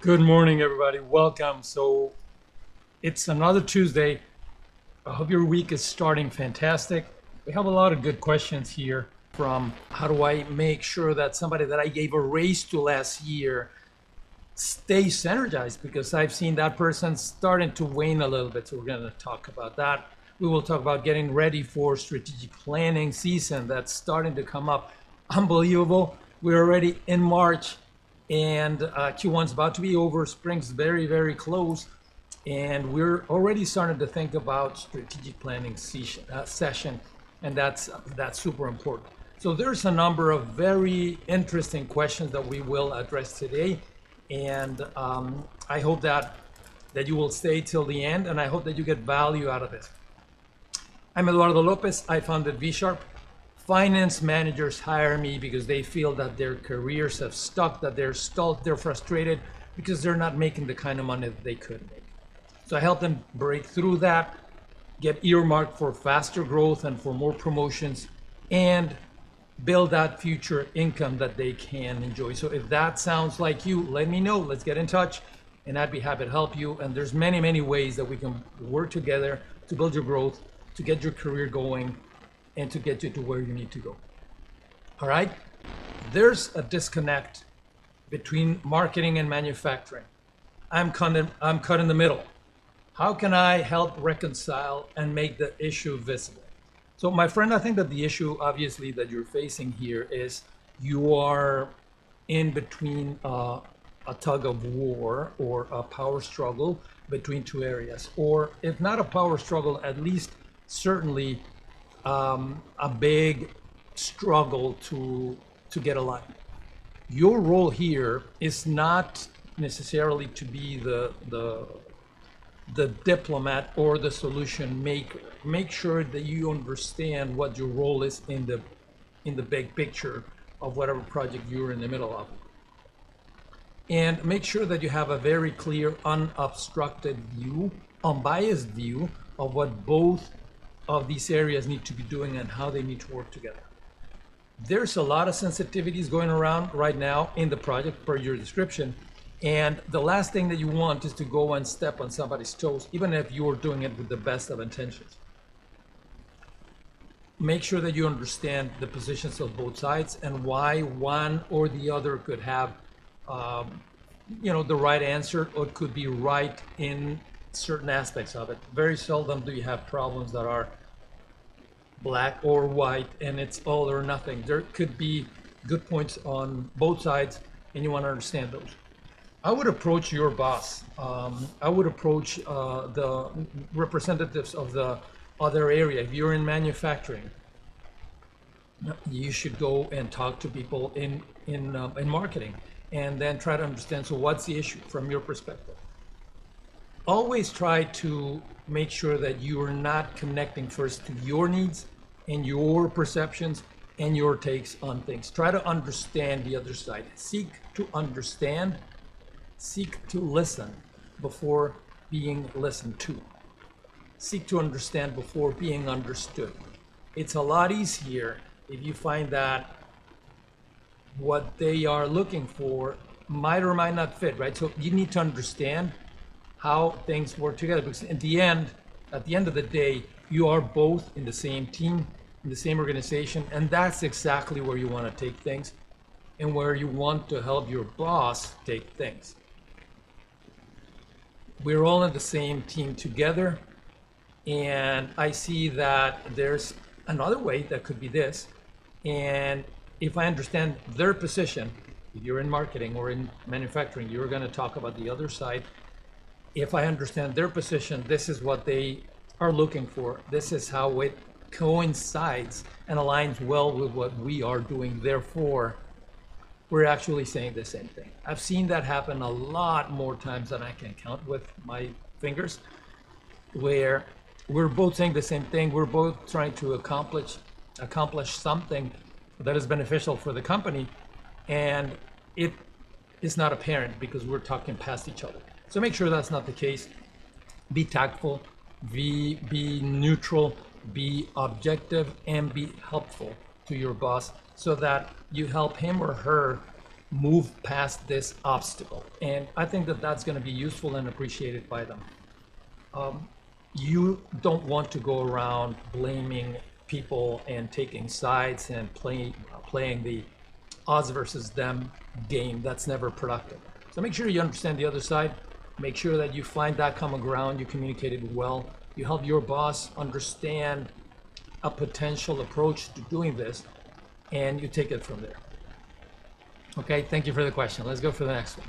Good morning, everybody. Welcome. So it's another Tuesday. I hope your week is starting fantastic. We have a lot of good questions here from how do I make sure that somebody that I gave a raise to last year stays energized, because I've seen that person starting to wane a little bit. So we're going to talk about that. We will talk about getting ready for strategic planning season that's starting to come up. Unbelievable. We're already in March and Q1's about to be over. Spring's very, very close. And we're already starting to think about strategic planning session, and that's super important. So there's a number of very interesting questions that we will address today, and I hope that you will stay till the end, and I hope that you get value out of this. I'm Eduardo Lopez. I founded VSharp. Finance managers hire me because they feel that their careers have stuck, that they're stalled, they're frustrated because they're not making the kind of money that they could make. So I help them break through that, get earmarked for faster growth and for more promotions, and build that future income that they can enjoy. So if that sounds like you, let me know. Let's get in touch, and I'd be happy to help you. And there's many, many ways that we can work together to build your growth, to get your career going, and to get you to where you need to go. All right? There's a disconnect between marketing and manufacturing. I'm cut in the middle. How can I help reconcile and make the issue visible? So my friend, I think that the issue obviously that you're facing here is you are in between a tug of war or a power struggle between two areas, or if not a power struggle, at least certainly a big struggle to get aligned. Your role here is not necessarily to be the diplomat or the solution maker. Make sure that you understand what your role is in the big picture of whatever project you're in the middle of. And make sure that you have a very clear, unobstructed view, unbiased view of what both of these areas need to be doing and how they need to work together. There's a lot of sensitivities going around right now in the project per your description. And the last thing that you want is to go and step on somebody's toes, even if you're doing it with the best of intentions. Make sure that you understand the positions of both sides and why one or the other could have, the right answer, or could be right in certain aspects of it. Very seldom do you have problems that are black or white and it's all or nothing. There could be good points on both sides, and you want to understand those. I would approach your boss. I would approach the representatives of the other area. If you're in manufacturing, you should go and talk to people in marketing, and then try to understand, so what's the issue from your perspective? Always try to make sure that you are not connecting first to your needs and your perceptions and your takes on things. Try to understand the other side. Seek to understand, seek to listen before being listened to. Seek to understand before being understood. It's a lot easier if you find that what they are looking for might or might not fit, right? So you need to understand how things work together, because at the end of the day, you are both in the same team, in the same organization, and that's exactly where you want to take things and where you want to help your boss take things. We're all in the same team together, and I see that there's another way that could be this. And if I understand their position, if you're in marketing or in manufacturing, you're going to talk about the other side. If I understand their position, this is what they are looking for. This is how it coincides and aligns well with what we are doing. Therefore, we're actually saying the same thing. I've seen that happen a lot more times than I can count with my fingers, where we're both saying the same thing. We're both trying to accomplish something that is beneficial for the company, and it is not apparent because we're talking past each other. So make sure that's not the case. Be tactful, be neutral, be objective, and be helpful to your boss, so that you help him or her move past this obstacle. And I think that that's going to be useful and appreciated by them. You don't want to go around blaming people and taking sides and playing the us versus them game. That's never productive. So make sure you understand the other side. Make sure that you find that common ground. You communicate it well. You help your boss understand a potential approach to doing this, and you take it from there. Okay, thank you for the question. Let's go for the next one.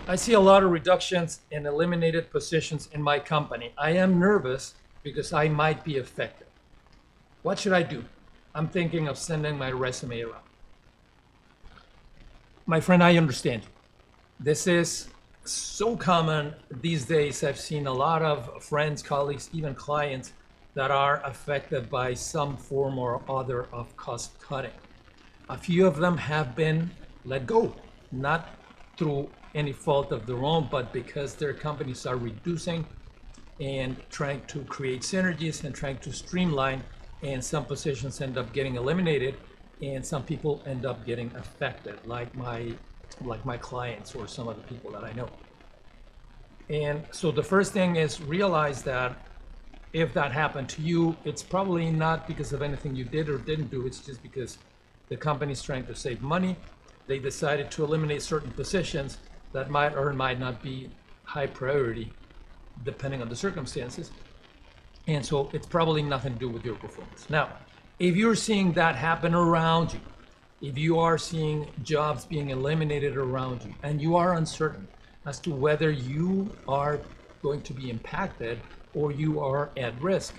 I see a lot of reductions and eliminated positions in my company. I am nervous because I might be affected. What should I do? I'm thinking of sending my resume around. My friend, I understand you. This is so common these days. I've seen a lot of friends, colleagues, even clients that are affected by some form or other of cost cutting. A few of them have been let go, not through any fault of their own, but because their companies are reducing and trying to create synergies and trying to streamline, and some positions end up getting eliminated and some people end up getting affected, like my clients or some of the people that I know. And so the first thing is realize that if that happened to you, it's probably not because of anything you did or didn't do. It's just because the company's trying to save money. They decided to eliminate certain positions that might or might not be high priority depending on the circumstances. And so it's probably nothing to do with your performance. Now, if you're seeing that happen around you, if you are seeing jobs being eliminated around you, and you are uncertain as to whether you are going to be impacted or you are at risk,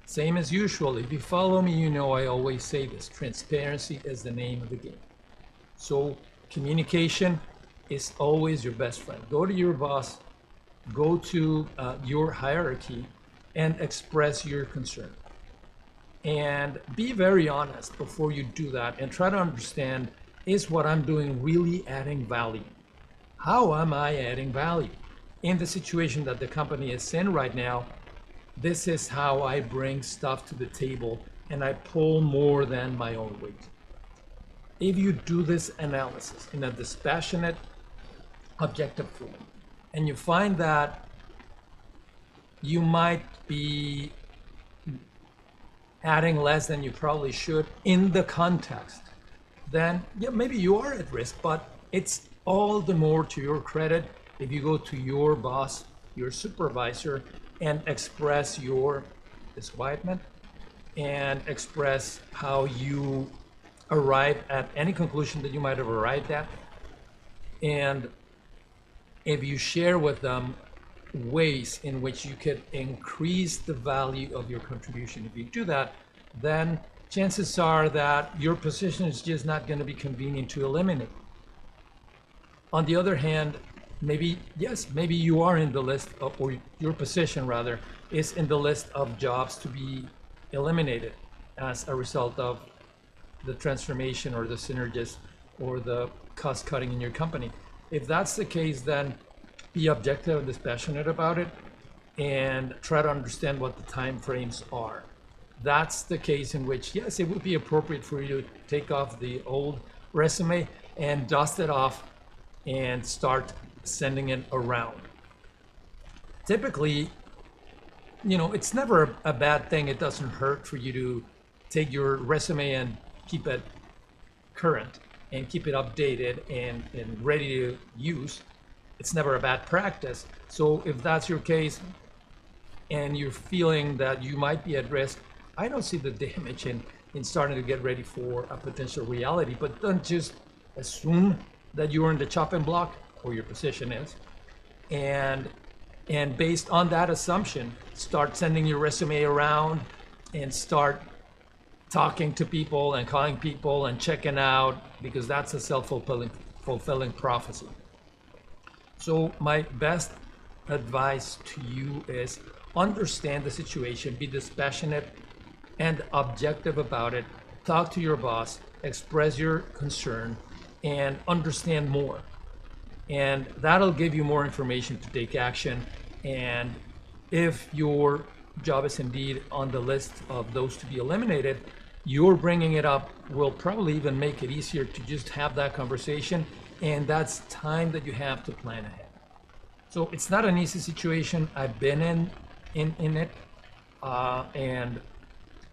same as usual. If you follow me, you know I always say this: transparency is the name of the game. So communication is always your best friend. Go to your boss, go to your hierarchy, and express your concern. And be very honest before you do that, and try to understand, is what I'm doing really adding value? How am I adding value? In the situation that the company is in right now, this is how I bring stuff to the table and I pull more than my own weight. If you do this analysis in a dispassionate, objective form, and you find that you might be adding less than you probably should in the context, then yeah, maybe you are at risk, but it's all the more to your credit if you go to your boss, your supervisor, and express your disquietment and express how you arrive at any conclusion that you might have arrived at. And if you share with them ways in which you could increase the value of your contribution, if you do that, then chances are that your position is just not going to be convenient to eliminate. On the other hand, maybe, yes, maybe you are in the list of, or your position rather, is in the list of jobs to be eliminated as a result of the transformation or the synergies or the cost cutting in your company. If that's the case, then be objective and dispassionate about it and try to understand what the time frames are. That's the case in which, yes, it would be appropriate for you to take off the old resume and dust it off and start sending it around. Typically, you know, it's never a bad thing. It doesn't hurt for you to take your resume and keep it current and keep it updated and ready to use. It's never a bad practice. So if that's your case and you're feeling that you might be at risk, I don't see the damage in starting to get ready for a potential reality, but don't just assume that you're in the chopping block or your position is. And based on that assumption, start sending your resume around and start talking to people and calling people and checking out, because that's a self-fulfilling prophecy. So my best advice to you is understand the situation, be dispassionate and objective about it, talk to your boss, express your concern, and understand more. And that'll give you more information to take action. And if your job is indeed on the list of those to be eliminated, your bringing it up will probably even make it easier to just have that conversation And that's time that you have to plan ahead. So it's not an easy situation. I've been in it, and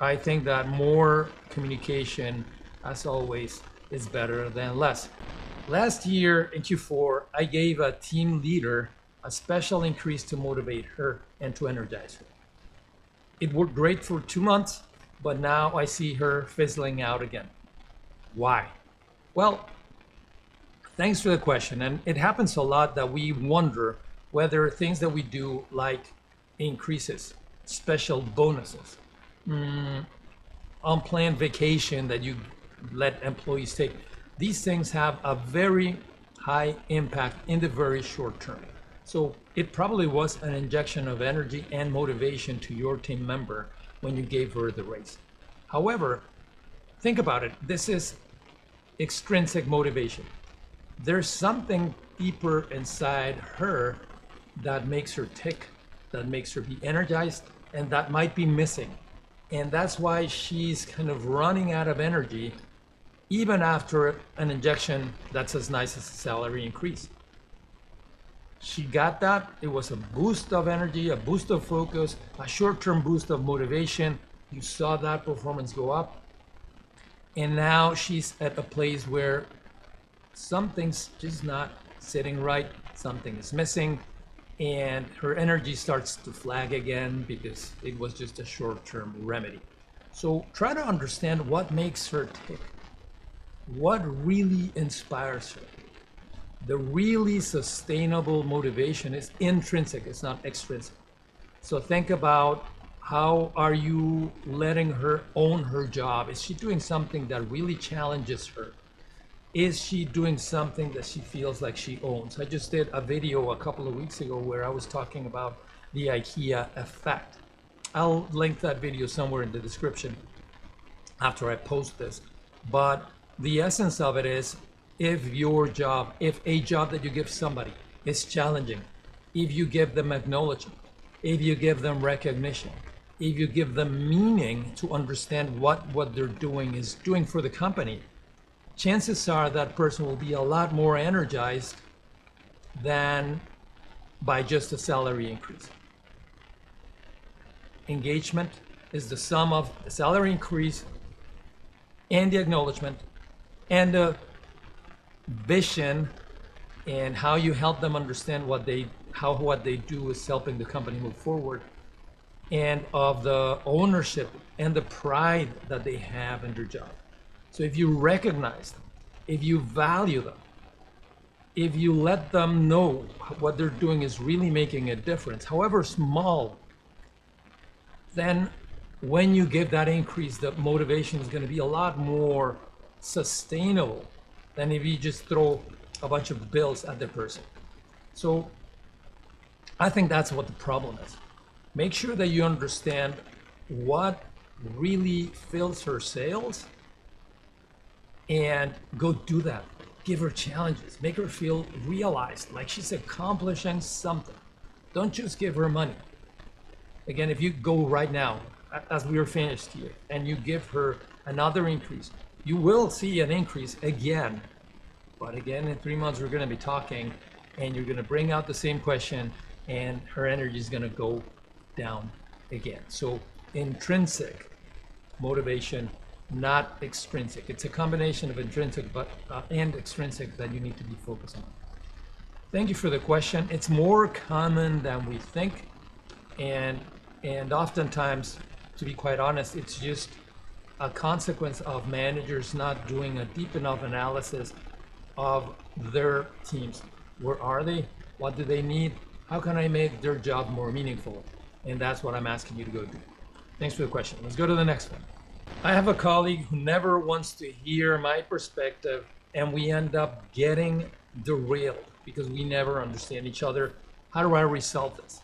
I think that more communication, as always, is better than less. Last year in Q4, I gave a team leader a special increase to motivate her and to energize her. It worked great for 2 months, but now I see her fizzling out again. Why? Well, thanks for the question. And it happens a lot that we wonder whether things that we do, like increases, special bonuses, unplanned vacation that you let employees take, these things have a very high impact in the very short term. So it probably was an injection of energy and motivation to your team member when you gave her the raise. However, think about it. This is extrinsic motivation. There's something deeper inside her that makes her tick, that makes her be energized, and that might be missing. And that's why she's kind of running out of energy even after an injection that's as nice as a salary increase. She got that. It was a boost of energy, a boost of focus, a short-term boost of motivation. You saw that performance go up. And now she's at a place where something's just not sitting right, something is missing, and her energy starts to flag again because it was just a short-term remedy. So try to understand what makes her tick, what really inspires her. The really sustainable motivation is intrinsic, it's not extrinsic. So think about, how are you letting her own her job? Is she doing something that really challenges her? Is she doing something that she feels like she owns? I just did a video a couple of weeks ago where I was talking about the IKEA effect. I'll link that video somewhere in the description after I post this. But the essence of it is, if a job that you give somebody is challenging, if you give them acknowledgement, if you give them recognition, if you give them meaning to understand what they're doing is doing for the company, chances are that person will be a lot more energized than by just a salary increase. Engagement is the sum of the salary increase and the acknowledgement and the vision and how you help them understand what they do is helping the company move forward, and of the ownership and the pride that they have in their job. So if you recognize them, if you value them, if you let them know what they're doing is really making a difference, however small, then when you give that increase, the motivation is going to be a lot more sustainable than if you just throw a bunch of bills at the person. So I think that's what the problem is. Make sure that you understand what really fills her sails and go do that. Give her challenges, make her feel realized, like she's accomplishing something. Don't just give her money. Again, if you go right now, as we are finished here, and you give her another increase, you will see an increase again. But again, in 3 months, we're going to be talking, and you're going to bring out the same question, and her energy is going to go down again. So intrinsic motivation, not extrinsic. It's a combination of intrinsic and extrinsic that you need to be focused on. Thank you for the question. It's more common than we think, and oftentimes, to be quite honest, it's just a consequence of managers not doing a deep enough analysis of their teams. Where are they? What do they need? How can I make their job more meaningful? And that's what I'm asking you to go do. Thanks for the question. Let's go to the next one. I have a colleague who never wants to hear my perspective, and we end up getting derailed because we never understand each other. How do I resolve this?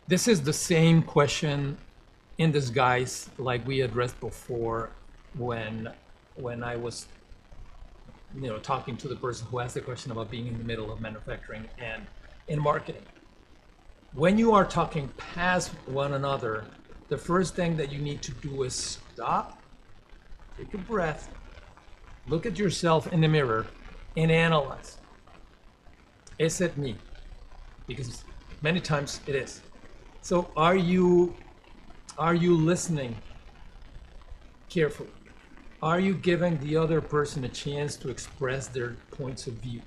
This is the same question in disguise like we addressed before when I was talking to the person who asked the question about being in the middle of manufacturing and in marketing. When you are talking past one another, the first thing that you need to do is stop, take a breath, Look at yourself in the mirror and analyze. Is it me? Because many times it is. So are you listening carefully? Are you giving the other person a chance to express their points of view?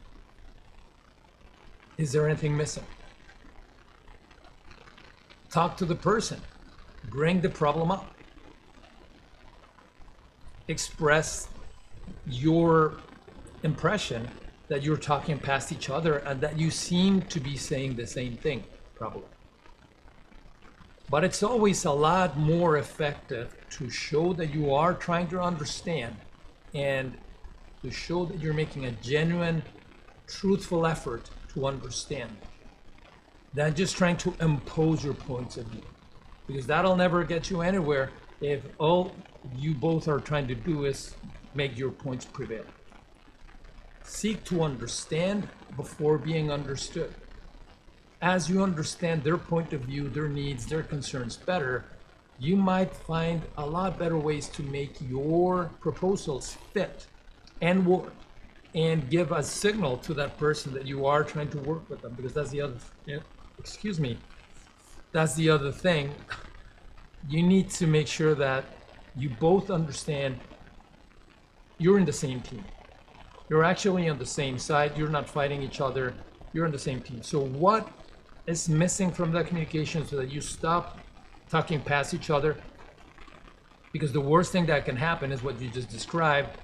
Is there anything missing? Talk to the person. Bring the problem up. Express your impression that you're talking past each other and that you seem to be saying the same thing, probably. But it's always a lot more effective to show that you are trying to understand and to show that you're making a genuine, truthful effort to understand than just trying to impose your points of view. Because that'll never get you anywhere if all you both are trying to do is make your points prevail. Seek to understand before being understood. As you understand their point of view, their needs, their concerns better, you might find a lot better ways to make your proposals fit and work and give a signal to that person that you are trying to work with them, because that's the other, that's the other thing. You need to make sure that you both understand you're in the same team. You're actually on the same side. You're not fighting each other. You're on the same team. So what is missing from that communication so that you stop talking past each other? Because the worst thing that can happen is what you just described,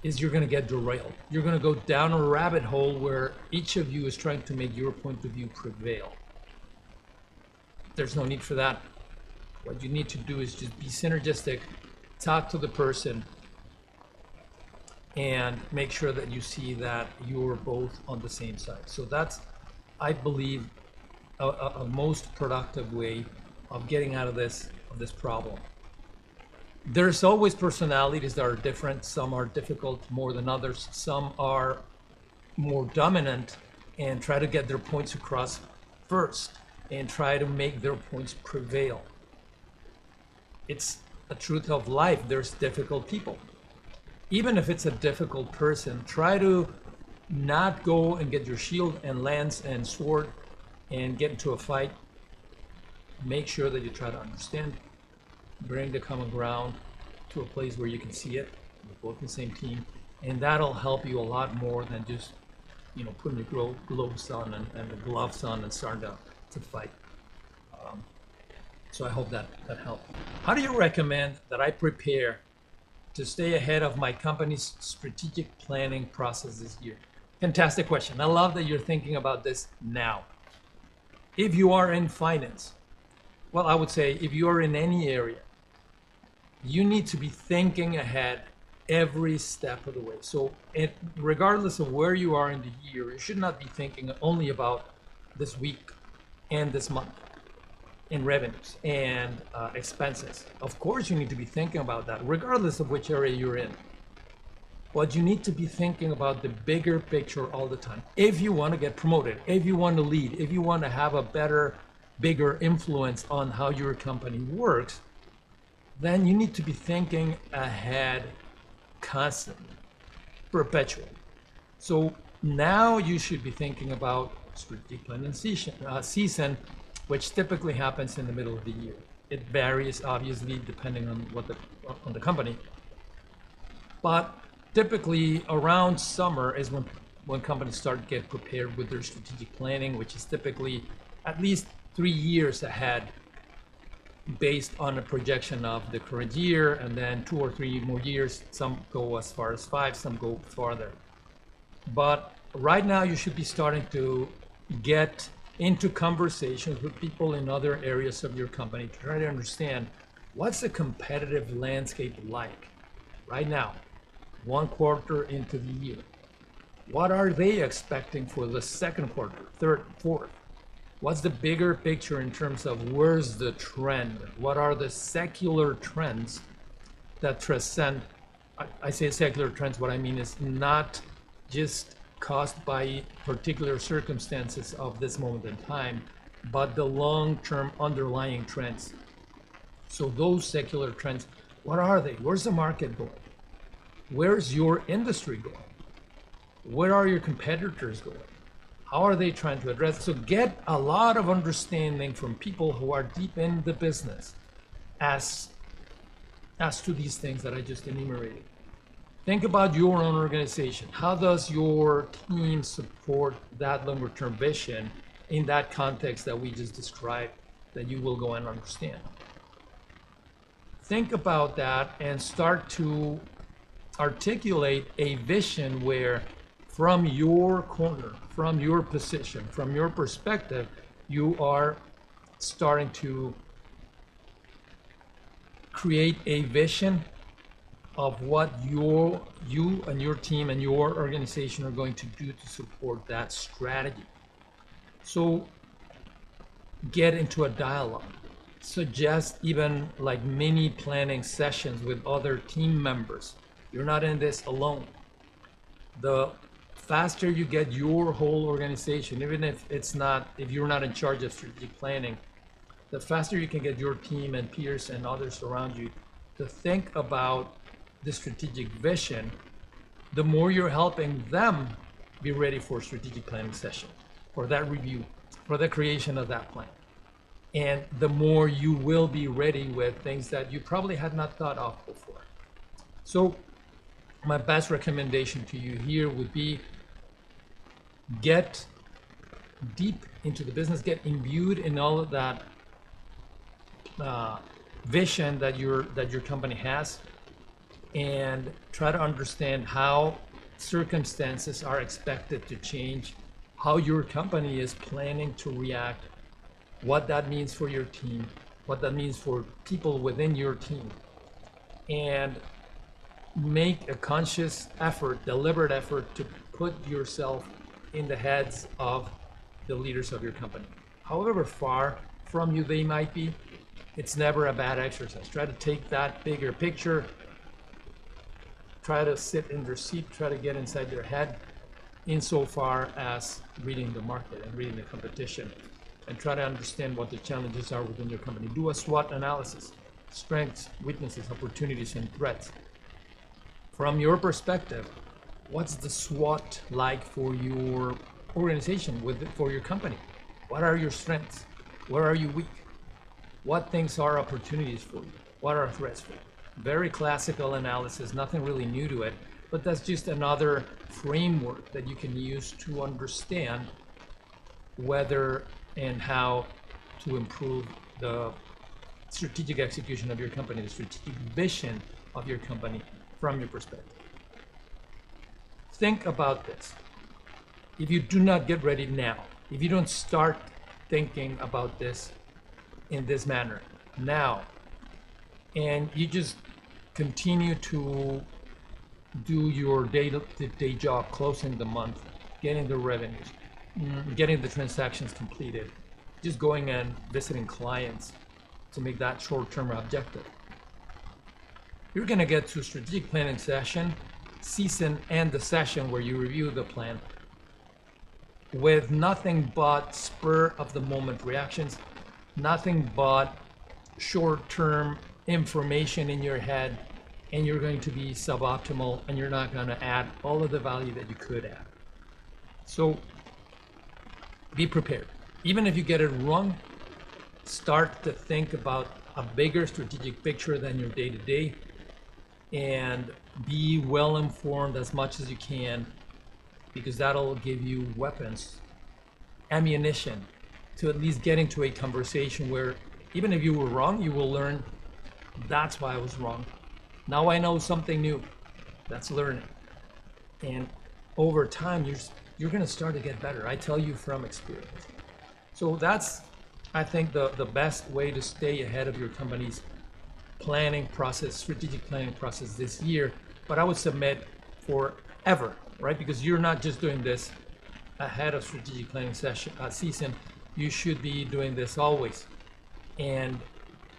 is you're going to get derailed. You're going to go down a rabbit hole where each of you is trying to make your point of view prevail. There's no need for that. What you need to do is just be synergistic, talk to the person, and make sure that you see that you're both on the same side. So that's, I believe, a most productive way of getting out of this problem. There's always personalities that are different. Some are difficult more than others. Some are more dominant and try to get their points across first and try to make their points prevail. It's a truth of life. There's difficult people. Even if it's a difficult person, try to not go and get your shield and lance and sword and get into a fight. Make sure that you try to understand, bring the common ground to a place where you can see it. You're both in the same team, and that'll help you a lot more than just, putting your gloves on and the gloves on and starting to fight. So I hope that helped. How do you recommend that I prepare to stay ahead of my company's strategic planning process this year? Fantastic question. I love that you're thinking about this now. If you are in finance, well, I would say if you are in any area, you need to be thinking ahead every step of the way. So regardless of where you are in the year, you should not be thinking only about this week and this month in revenues and expenses. Of course, you need to be thinking about that, regardless of which area you're in. But you need to be thinking about the bigger picture all the time. If you want to get promoted, if you want to lead, if you want to have a better, bigger influence on how your company works, then you need to be thinking ahead constantly, perpetually. So now you should be thinking about strategic planning season, which typically happens in the middle of the year. It varies, obviously, depending on on the company. But typically around summer is when companies start to get prepared with their strategic planning, which is typically at least 3 years ahead, based on a projection of the current year, and then 2 or 3 more years. Some go as far as 5, some go farther. But right now you should be starting to get into conversations with people in other areas of your company to try to understand what's the competitive landscape like right now, 1 quarter into the year. What are they expecting for the second quarter, third, fourth? What's the bigger picture in terms of where's the trend? What are the secular trends that transcend? I say secular trends, what I mean is not just caused by particular circumstances of this moment in time, but the long-term underlying trends. So those secular trends, what are they? Where's the market going? Where's your industry going? Where are your competitors going? How are they trying to address it? So get a lot of understanding from people who are deep in the business as to these things that I just enumerated. Think about your own organization. How does your team support that longer term vision in that context that we just described, that you will go and understand? Think about that and start to articulate a vision where, from your corner, from your position, from your perspective, you are starting to create a vision of what you and your team and your organization are going to do to support that strategy. So get into a dialogue. Suggest even like mini planning sessions with other team members. You're not in this alone. The faster you get your whole organization, even if you're not in charge of strategic planning, the faster you can get your team and peers and others around you to think about the strategic vision, the more you're helping them be ready for strategic planning session, for that review, for the creation of that plan. And the more you will be ready with things that you probably had not thought of before. So my best recommendation to you here would be get deep into the business, get imbued in all of that vision that your company has, and try to understand how circumstances are expected to change, how your company is planning to react, what that means for your team, what that means for people within your team, and make a conscious effort, deliberate effort to put yourself in the heads of the leaders of your company. However far from you they might be, it's never a bad exercise. Try to take that bigger picture, try to sit in their seat, try to get inside their head insofar as reading the market and reading the competition, and try to understand what the challenges are within your company. Do a SWOT analysis, strengths, weaknesses, opportunities, and threats. From your perspective, what's the SWOT like for your organization, for your company? What are your strengths? Where are you weak? What things are opportunities for you? What are threats for you? Very classical analysis, nothing really new to it, but that's just another framework that you can use to understand whether and how to improve the strategic execution of your company, the strategic vision of your company from your perspective. Think about this. If you do not get ready now, if you don't start thinking about this in this manner now, and you just continue to do your day job, closing the month, getting the revenues, getting the transactions completed, just going and visiting clients to make that short-term objective, you're going to get to strategic planning season and the session where you review the plan with nothing but spur of the moment reactions, nothing but short-term information in your head, and you're going to be suboptimal and you're not going to add all of the value that you could add. So be prepared. Even if you get it wrong, start to think about a bigger strategic picture than your day-to-day, and be well informed as much as you can, because that'll give you weapons, ammunition to at least get into a conversation where even if you were wrong, you will learn, that's why I was wrong. Now I know something new. That's learning. And over time, you're going to start to get better. I tell you from experience. So that's, I think, the best way to stay ahead of your company's planning process, strategic planning process this year. But I would submit forever, right? Because you're not just doing this ahead of strategic planning season. You should be doing this always. And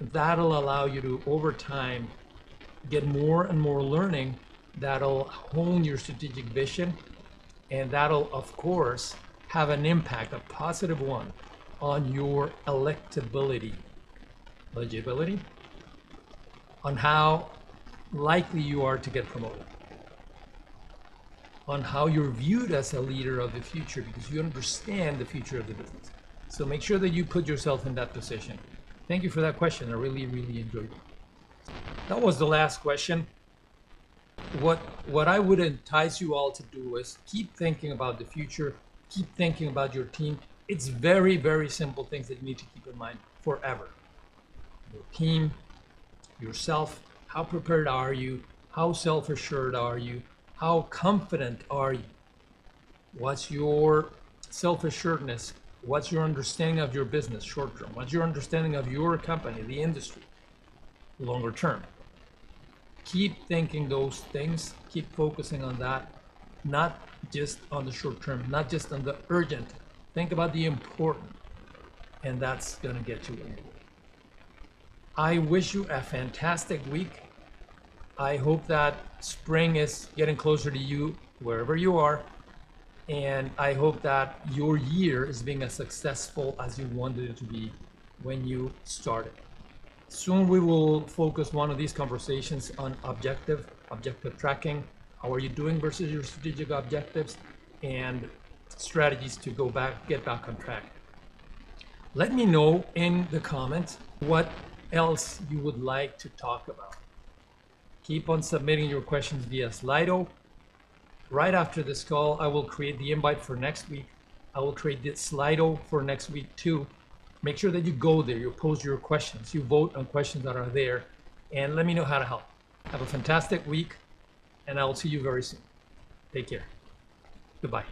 that'll allow you to, over time, get more and more learning that'll hone your strategic vision, and that'll, of course, have an impact, a positive one, on your eligibility, on how likely you are to get promoted. on how you're viewed as a leader of the future, because you understand the future of the business. So make sure that you put yourself in that position. Thank you for that question. I really, really enjoyed it. That was the last question. What I would entice you all to do is keep thinking about the future, keep thinking about your team. It's very, very simple things that you need to keep in mind forever. Your team, yourself, how prepared are you? How self-assured are you? How confident are you? What's your self-assuredness? What's your understanding of your business short term? What's your understanding of your company, the industry, longer term? Keep thinking those things, keep focusing on that, not just on the short term, not just on the urgent. Think about the important, and that's gonna get you in. I wish you a fantastic week. I hope that spring is getting closer to you wherever you are. And I hope that your year is being as successful as you wanted it to be when you started. Soon we will focus one of these conversations on objective tracking. How are you doing versus your strategic objectives, and strategies to get back on track. Let me know in the comments what else you would like to talk about. Keep on submitting your questions via Slido. Right after this call, I will create the invite for next week. I will create the Slido for next week too. Make sure that you go there, you post your questions, you vote on questions that are there, and let me know how to help. Have a fantastic week, and I will see you very soon. Take care. Goodbye.